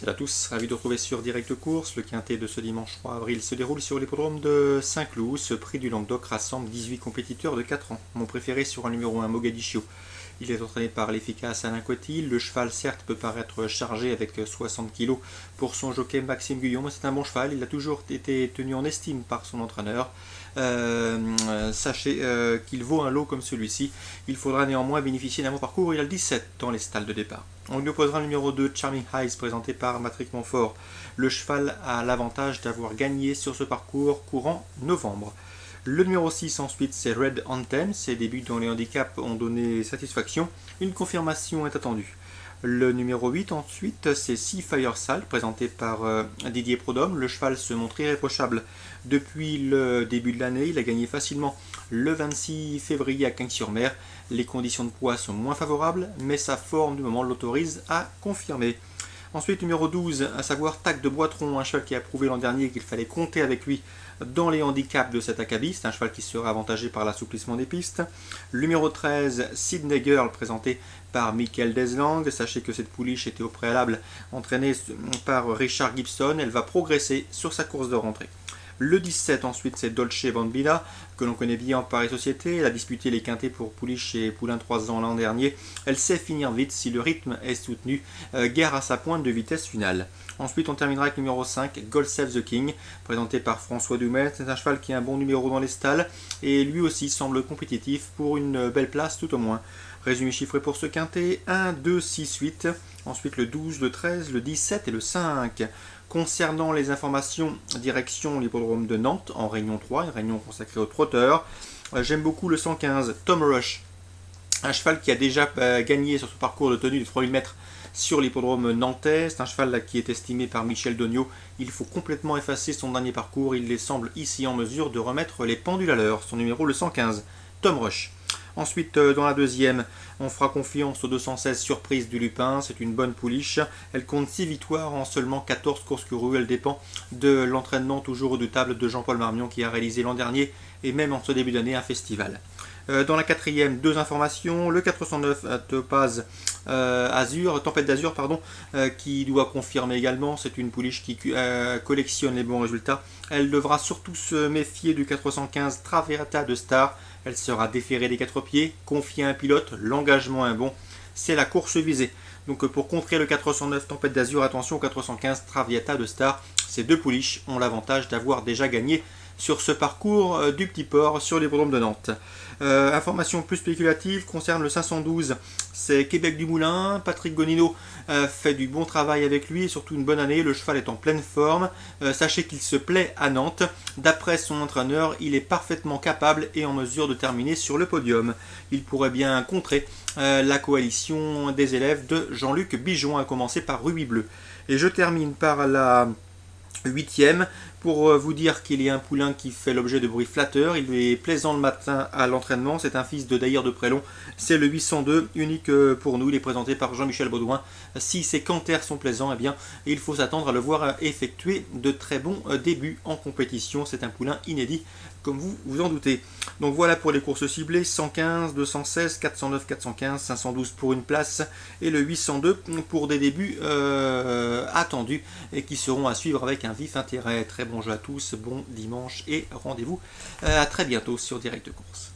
Salut à tous, ravi de vous retrouver sur Direct Course. Le quintet de ce dimanche 3 avril se déroule sur l'hippodrome de Saint-Cloud. Ce prix du Languedoc rassemble 18 compétiteurs de 4 ans. Mon préféré sur un numéro 1, Mogadiscio. Il est entraîné par l'efficace Alain Cotil. Le cheval, certes, peut paraître chargé avec 60 kg pour son jockey Maxime Guyon, mais c'est un bon cheval. Il a toujours été tenu en estime par son entraîneur. Sachez qu'il vaut un lot comme celui-ci. Il faudra néanmoins bénéficier d'un bon parcours. Il a le 17 dans les stalles de départ. On lui opposera le numéro 2, Charming Highs, présenté par Patrick Montfort. Le cheval a l'avantage d'avoir gagné sur ce parcours courant novembre. Le numéro 6 ensuite, c'est Red Anthem. Ses débuts dans les handicaps ont donné satisfaction. Une confirmation est attendue. Le numéro 8 ensuite, c'est Sea Fire Salt, présenté par Didier Prodhomme. Le cheval se montre irréprochable depuis le début de l'année. Il a gagné facilement le 26 février à Cagnes-sur-Mer. Les conditions de poids sont moins favorables, mais sa forme du moment l'autorise à confirmer. Ensuite, numéro 12, à savoir Tac de Boitron, un cheval qui a prouvé l'an dernier qu'il fallait compter avec lui dans les handicaps de cet acabit. C'est un cheval qui sera avantagé par l'assouplissement des pistes. Le numéro 13, Sydney Girl, présenté par Michael Deslang. Sachez que cette pouliche était au préalable entraînée par Richard Gibson. Elle va progresser sur sa course de rentrée. Le 17 ensuite, c'est Dolce Bambina, que l'on connaît bien en Paris Société. Elle a disputé les quintets pour pouliche et poulain 3 ans l'an dernier. Elle sait finir vite si le rythme est soutenu. Gare à sa pointe de vitesse finale. Ensuite, on terminera avec le numéro 5, God Save the King, présenté par François Dumais. C'est un cheval qui a un bon numéro dans les stalles et lui aussi semble compétitif pour une belle place tout au moins. Résumé chiffré pour ce quintet, 1, 2, 6, 8. Ensuite le 12, le 13, le 17 et le 5. Concernant les informations, direction l'hippodrome de Nantes en réunion 3, une réunion consacrée aux trotteurs. J'aime beaucoup le 115, Tom Rush, un cheval qui a déjà gagné sur ce parcours de tenue de 3000 mètres sur l'hippodrome nantais. C'est un cheval là, qui est estimé par Michel Dognaud. Il faut complètement effacer son dernier parcours. Il semble ici en mesure de remettre les pendules à l'heure. Son numéro le 115, Tom Rush. Ensuite, dans la deuxième, on fera confiance au 216 Surprise du Lupin. C'est une bonne pouliche. Elle compte 6 victoires en seulement 14 courses courues. Elle dépend de l'entraînement toujours redoutable de Jean-Paul Marmion qui a réalisé l'an dernier et même en ce début d'année un festival. Dans la quatrième, 2 informations. Le 409 Topaz Azur, Tempête d'Azur, qui doit confirmer également. C'est une pouliche qui collectionne les bons résultats. Elle devra surtout se méfier du 415 Traverata de Star. Elle sera déférée des 4 pieds, confiée à un pilote, l'engagement est bon. C'est la course visée. Donc pour contrer le 409 Tempête d'Azur, attention au 415 Traviata de Star. Ces deux pouliches ont l'avantage d'avoir déjà gagné sur ce parcours du Petit Port sur l'hippodrome de Nantes. Information plus spéculative concerne le 512, c'est Québec du Moulin. Patrick Gonino fait du bon travail avec lui et surtout une bonne année. Le cheval est en pleine forme. Sachez qu'il se plaît à Nantes. D'après son entraîneur, il est parfaitement capable et en mesure de terminer sur le podium. Il pourrait bien contrer la coalition des élèves de Jean-Luc Bijon, à commencer par Ruby Bleu. Et je termine par la 8e pour vous dire qu'il est un poulain qui fait l'objet de bruits flatteurs. Il est plaisant le matin à l'entraînement. C'est un fils de Daïr de Prélon. C'est le 802, unique pour nous. Il est présenté par Jean-Michel Baudouin. Si ses canters sont plaisants, eh bien, il faut s'attendre à le voir effectuer de très bons débuts en compétition. C'est un poulain inédit, comme vous vous en doutez. Donc voilà pour les courses ciblées, 115, 216, 409, 415, 512 pour une place et le 802 pour des débuts attendus et qui seront à suivre avec un vif intérêt. Très bon jeu à tous, bon dimanche et rendez-vous à très bientôt sur Direct Course.